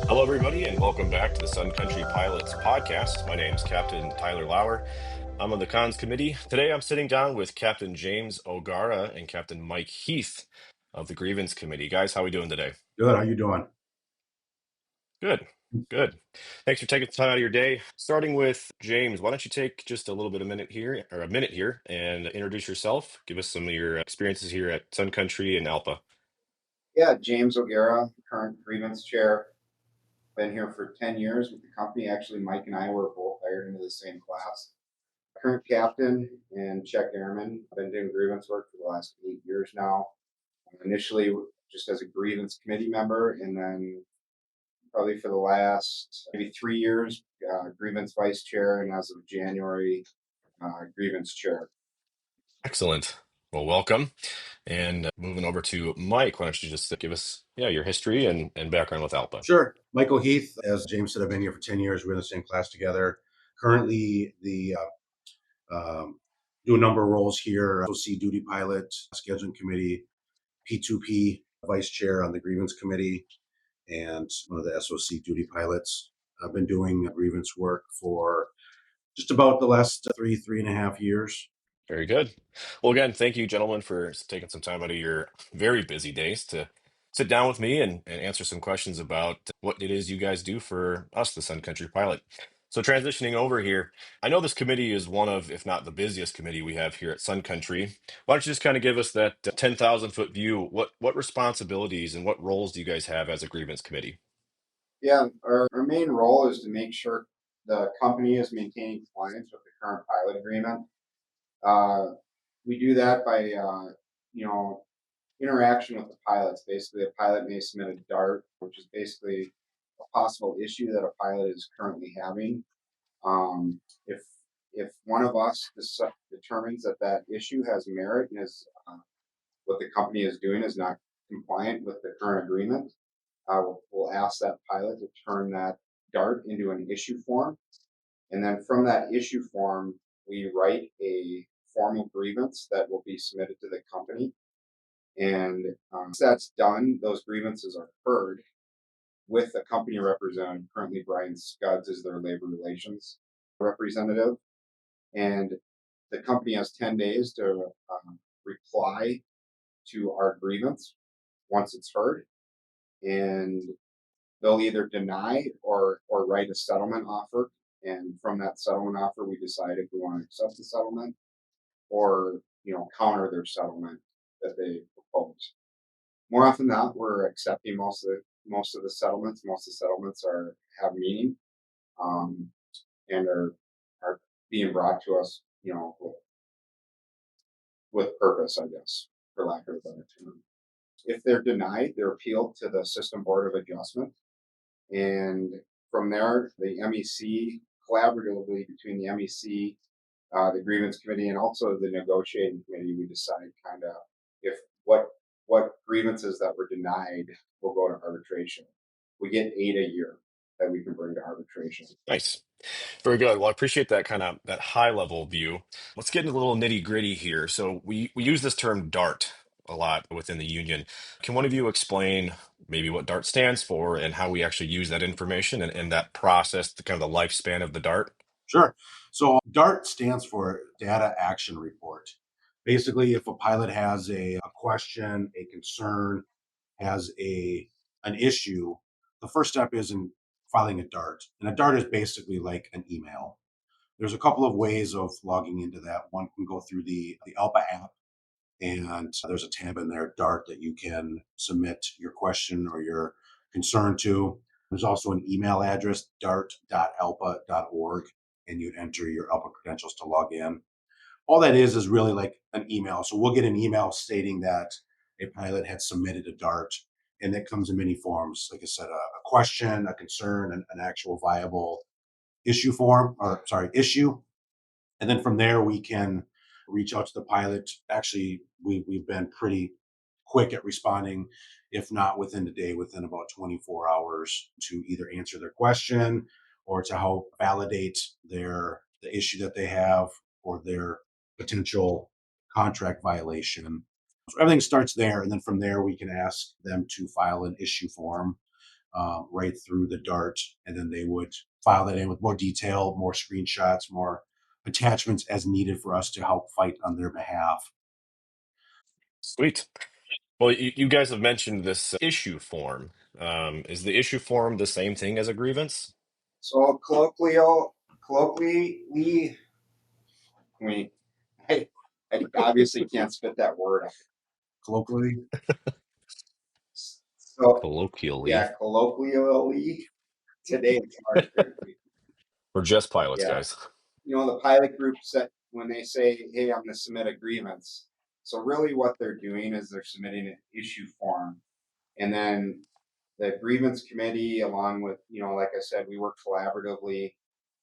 Hello, everybody, and welcome back to the Sun Country Pilots podcast. My name is Captain Tyler Lauer. I'm on the Cons Committee. Today, I'm sitting down with Captain James O'Gara and Captain Mike Heath of the Grievance Committee. Guys, how are we doing today? Good. How you doing? Good, good. Thanks for taking the time out of your day. Starting with James, why don't you take just a little bit of a minute here, and introduce yourself. Give us some of your experiences here at Sun Country and Alpha. Yeah, James O'Gara, current grievance chair. Been here for 10 years with the company. Actually, Mike and I were both hired into the same class. Current captain and check airman. I've been doing grievance work for the last 8 years now. Initially, just as a grievance committee member, and then probably for the last maybe 3 years, grievance vice chair, and as of January, grievance chair. Excellent. Well, welcome. And moving over to Mike, why don't you just give us your history and background with Alpha? Sure. Michael Heath, as James said, I've been here for 10 years. We're in the same class together. Currently, do a number of roles here: OC duty pilot, scheduling committee, P2P vice chair on the grievance committee, and one of the SOC duty pilots. I've been doing grievance work for just about the last three and a half years. Very good. Well, again, thank you, gentlemen, for taking some time out of your very busy days to sit down with me and answer some questions about what it is you guys do for us, the Sun Country Pilot. So, transitioning over here, I know this committee is one of, if not the busiest committee we have here at Sun Country. Why don't you just kind of give us that 10,000-foot view? What responsibilities and what roles do you guys have as a grievance committee? Yeah, our main role is to make sure the company is maintaining compliance with the current pilot agreement. Uh, we do that by, interaction with the pilots. Basically, a pilot may submit a DART, which is basically a possible issue that a pilot is currently having. If one of us determines that that issue has merit and is what the company is doing is not compliant with the current agreement, we'll ask that pilot to turn that DART into an issue form. And then from that issue form, we write a formal grievance that will be submitted to the company. And once that's done, those grievances are heard with a company representative. Currently, Brian Scudds is their labor relations representative. And the company has 10 days to reply to our grievance once it's heard. And they'll either deny or write a settlement offer. And from that settlement offer, we decide if we want to accept the settlement or counter their settlement that they propose. More often than not, we're accepting most of the settlements. Most of the settlements have meaning, um, and are being brought to us, with purpose, I guess, for lack of a better term. If they're denied, they're appealed to the System Board of Adjustment, and from there, the MEC collaboratively between the MEC, the grievance committee, and also the negotiating committee, we decide kind of if what grievances that were denied will go to arbitration. We get 8 a year that we can bring to arbitration. Nice. Very good. Well, I appreciate that kind of that high level view. Let's get into a little nitty gritty here. So we use this term DART a lot within the union. Can one of you explain maybe what DART stands for and how we actually use that information and that process, the kind of the lifespan of the DART? Sure. So DART stands for Data Action Report. Basically, if a pilot has a question, a concern, has an issue, the first step is in filing a DART. And a DART is basically like an email. There's a couple of ways of logging into that. One can go through the Alpha app, and there's a tab in there, DART, that you can submit your question or your concern to. There's also an email address, dart.alpa.org, and you'd enter your Alpha credentials to log in. All that is really like an email. So we'll get an email stating that a pilot had submitted a DART, and that comes in many forms. Like I said, a question, a concern, an actual viable issue. And then from there, we can reach out to the pilot. Actually, we've been pretty quick at responding, if not within the day, within about 24 hours, to either answer their question or to help validate the issue that they have or their potential contract violation. So everything starts there, and then from there we can ask them to file an issue form. right through the Dart, and then they would file that in with more detail, more screenshots, more attachments as needed for us to help fight on their behalf. Sweet. Well, you guys have mentioned this issue form. Is the issue form the same thing as a grievance? So colloquially, we, I obviously can't spit that word out. Colloquially, So Colloquially, yeah, colloquially, today it's hard. or just pilots, Yeah, guys? the pilot group said when they say, "Hey, I'm going to submit a grievance." So really, what they're doing is they're submitting an issue form, and then the grievance committee, along with like I said, we work collaboratively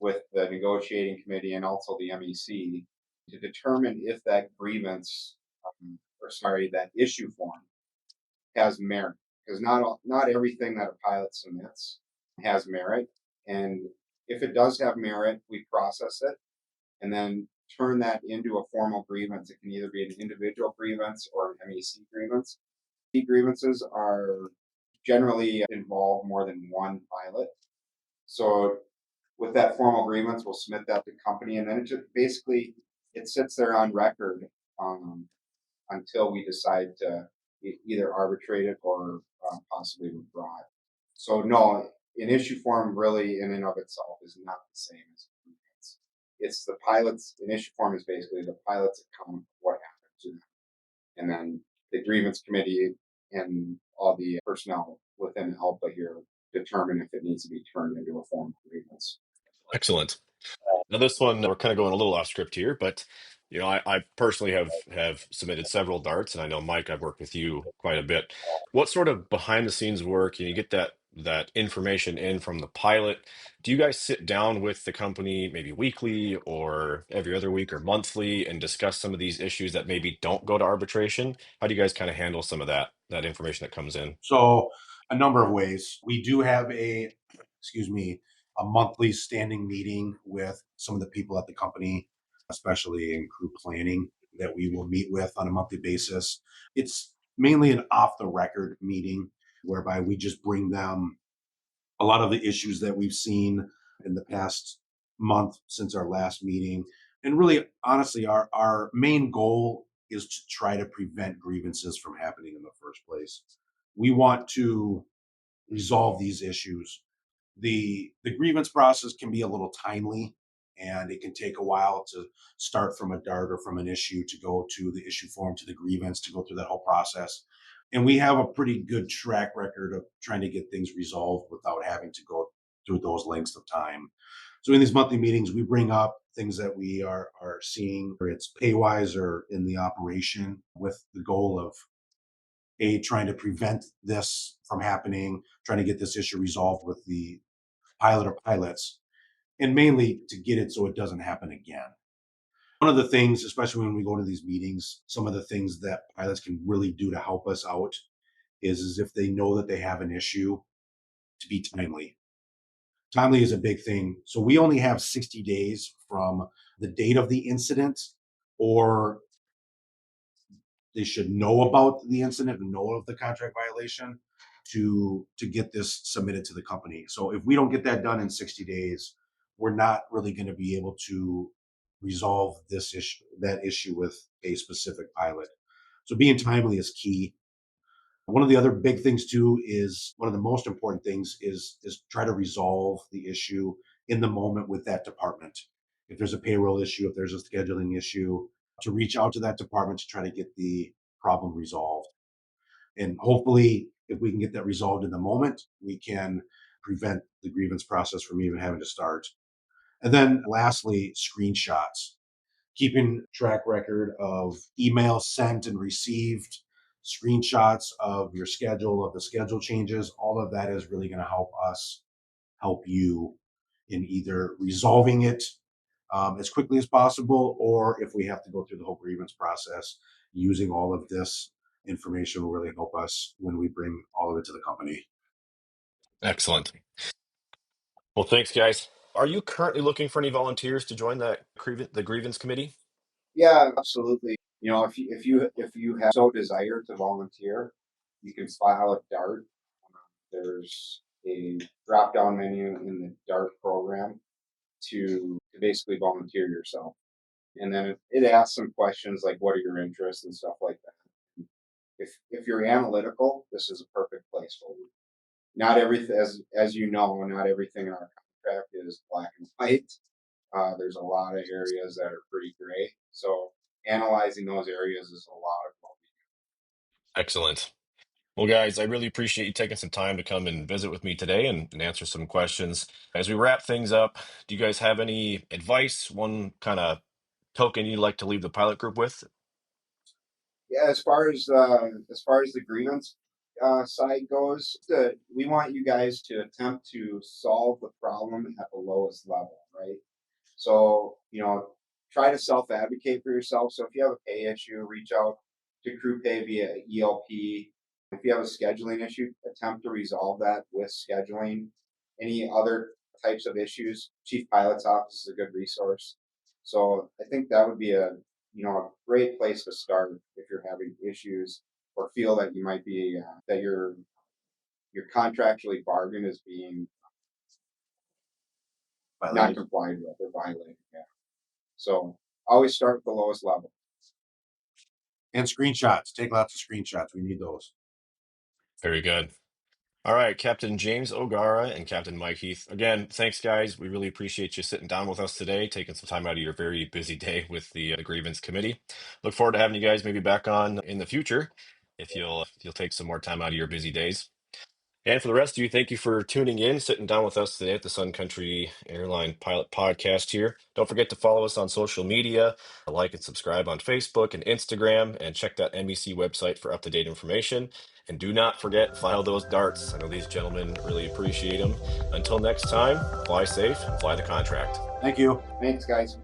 with the negotiating committee and also the MEC to determine if that grievance, or sorry, that issue form has merit, because not everything that a pilot submits has merit, and if it does have merit, we process it and then turn that into a formal grievance. It can either be an individual grievance or an MEC grievance. Grievances are generally involve more than one pilot. So with that formal grievance, we'll submit that to company, and then it just basically it sits there on record, um, until we decide to either arbitrate it or possibly withdraw it. So no, an issue form really in and of itself is not the same as a grievance. It's the pilots. An issue form is basically the pilots account of what happened to them, and then the grievance committee and all the personnel within ALPA here determine if it needs to be turned into a formal grievance. Excellent. Now, this one, we're kind of going a little off script here, but I personally have submitted several darts, and I know Mike, I've worked with you quite a bit. What sort of behind the scenes work, you get that information in from the pilot? Do you guys sit down with the company maybe weekly or every other week or monthly and discuss some of these issues that maybe don't go to arbitration? How do you guys kind of handle some of that information that comes in? so a number of ways. We do have excuse me, a monthly standing meeting with some of the people at the company, especially in crew planning, that we will meet with on a monthly basis. It's mainly an off the record meeting whereby we just bring them a lot of the issues that we've seen in the past month since our last meeting. And really, honestly, our main goal is to try to prevent grievances from happening in the first place. We want to resolve these issues. The grievance process can be a little timely, and it can take a while to start from a dart or from an issue to go to the issue form to the grievance to go through that whole process. And we have a pretty good track record of trying to get things resolved without having to go through those lengths of time. So in these monthly meetings, we bring up things that we are seeing, whether it's pay wise or in the operation, with the goal of trying to prevent this from happening, trying to get this issue resolved with the pilot or pilots, and mainly to get it so it doesn't happen again. One of the things, especially when we go to these meetings, some of the things that pilots can really do to help us out is if they know that they have an issue, to be timely. Timely is a big thing. So we only have 60 days from the date of the incident, or they should know about the incident and know of the contract violation to get this submitted to the company. So if we don't get that done in 60 days, we're not really going to be able to resolve that issue with a specific pilot. So being timely is key. One of the other big things too is one of the most important things is try to resolve the issue in the moment with that department. If there's a payroll issue, if there's a scheduling issue, to reach out to that department to try to get the problem resolved. And hopefully, if we can get that resolved in the moment, we can prevent the grievance process from even having to start. And then lastly, screenshots, keeping track record of emails sent and received, screenshots of your schedule, of the schedule changes. All of that is really going to help us help you in either resolving it as quickly as possible, or if we have to go through the whole grievance process, using all of this information will really help us when we bring all of it to the company. Excellent. Well, thanks, guys. Are you currently looking for any volunteers to join the grievance committee? Yeah, absolutely. If you have so desire to volunteer, you can file a DART. There's a drop down menu in the DART program to basically volunteer yourself. And then it asks some questions like what are your interests and stuff like that. If you're analytical, this is a perfect place for you. Not everything, as you know, not everything in our contract is black and white. There's a lot of areas that are pretty gray. So analyzing those areas is a lot of what Excellent. Well, guys, I really appreciate you taking some time to come and visit with me today and answer some questions. As we wrap things up, do you guys have any advice, one kind of token you'd like to leave the pilot group with? yeah, as far as the grievance side goes, we want you guys to attempt to solve the problem at the lowest level, right? So try to self advocate for yourself. So if you have a pay issue, reach out to crew pay via ELP. If you have a scheduling issue, attempt to resolve that with scheduling. Any other types of issues, Chief Pilot's Office is a good resource. So I think that would be a great place to start if you're having issues or feel that you might be that your contractually bargain is being not complied with or violated. Yeah. So always start with the lowest level. And screenshots. Take lots of screenshots. We need those. Very good. All right, Captain James O'Gara and Captain Mike Heath. Again, thanks, guys. We really appreciate you sitting down with us today, taking some time out of your very busy day with the Grievance Committee. Look forward to having you guys maybe back on in the future if you'll take some more time out of your busy days. And for the rest of you, thank you for tuning in, sitting down with us today at the Sun Country Airline Pilot Podcast here. Don't forget to follow us on social media, like and subscribe on Facebook and Instagram, and check that MEC website for up-to-date information. And do not forget, file those darts. I know these gentlemen really appreciate them. Until next time, fly safe and fly the contract. Thank you. Thanks, guys.